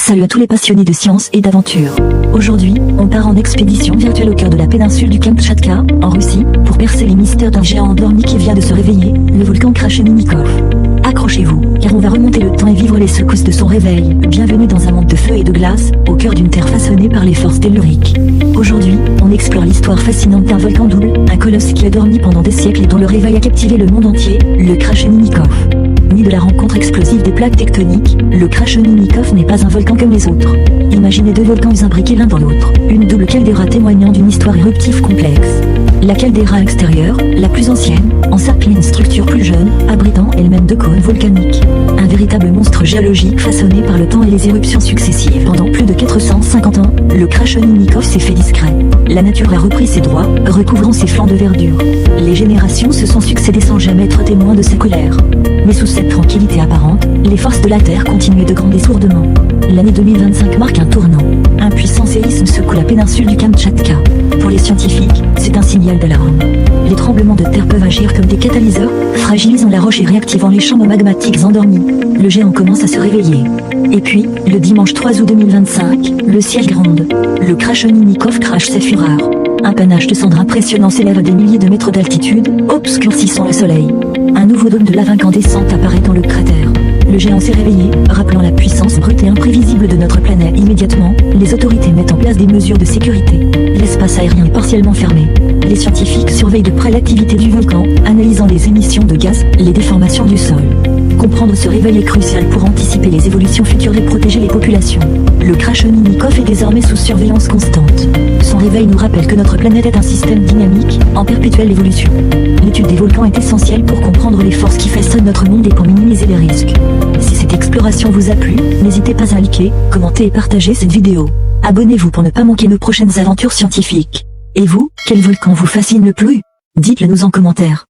Salut à tous les passionnés de science et d'aventure. Aujourd'hui, on part en expédition virtuelle au cœur de la péninsule du Kamtchatka, en Russie, pour percer les mystères d'un géant endormi qui vient de se réveiller, le volcan Krasheninnikov. Accrochez-vous, car on va remonter le temps et vivre les secousses de son réveil. Bienvenue dans un monde de feu et de glace, au cœur d'une terre façonnée par les forces telluriques. Aujourd'hui, on explore l'histoire fascinante d'un volcan double, un colosse qui a dormi pendant des siècles et dont le réveil a captivé le monde entier, le Krasheninnikov. Né de la rencontre explosive des plaques tectoniques, le Krasheninnikov n'est pas un volcan comme les autres. Imaginez deux volcans imbriqués l'un dans l'autre, une double caldeira témoignant d'une histoire éruptive complexe. La caldeira extérieure, la plus ancienne, encercle une structure plus jeune, abritant elle-même deux cônes volcaniques. Un véritable monstre géologique façonné par le temps et les éruptions successives. Pendant plus de 450 ans, le Krasheninnikov s'est fait discret. La nature a repris ses droits, recouvrant ses flancs de verdure. Les générations se sont succédé sans jamais être témoins de sa colère. Mais sous cette tranquillité apparente, les forces de la Terre continuaient de gronder sourdement. L'année 2025 marque un tournant. Un puissant séisme secoue la péninsule du Kamtchatka. Pour les scientifiques, c'est un signal d'alarme. Les tremblements de terre peuvent agir comme des catalyseurs, fragilisant la roche et réactivant les champs magmatiques endormis. Le géant commence à se réveiller. Et puis, le dimanche 3 août 2025, le ciel gronde. Le Krasheninnikov crache ses fureurs. Un panache de cendres impressionnant s'élève à des milliers de mètres d'altitude, obscurcissant le soleil. Un nouveau dôme de lave incandescente apparaît dans le cratère. Le géant s'est réveillé, rappelant la puissance brute et imprévisible de notre planète. Immédiatement, les autorités mettent en place des mesures de sécurité. L'espace aérien est partiellement fermé. Les scientifiques surveillent de près l'activité du volcan, analysant les émissions de gaz, les déformations du sol. Comprendre ce réveil est crucial pour anticiper les évolutions futures et protéger les populations. Le Krasheninnikov est désormais sous surveillance constante. Son réveil nous rappelle que notre planète est un système dynamique, en perpétuelle évolution. L'étude des volcans est essentielle pour comprendre les forces qui façonnent notre monde et pour minimiser les risques. Si cette exploration vous a plu, n'hésitez pas à liker, commenter et partager cette vidéo. Abonnez-vous pour ne pas manquer nos prochaines aventures scientifiques. Et vous, quel volcan vous fascine le plus? Dites-le nous en commentaire.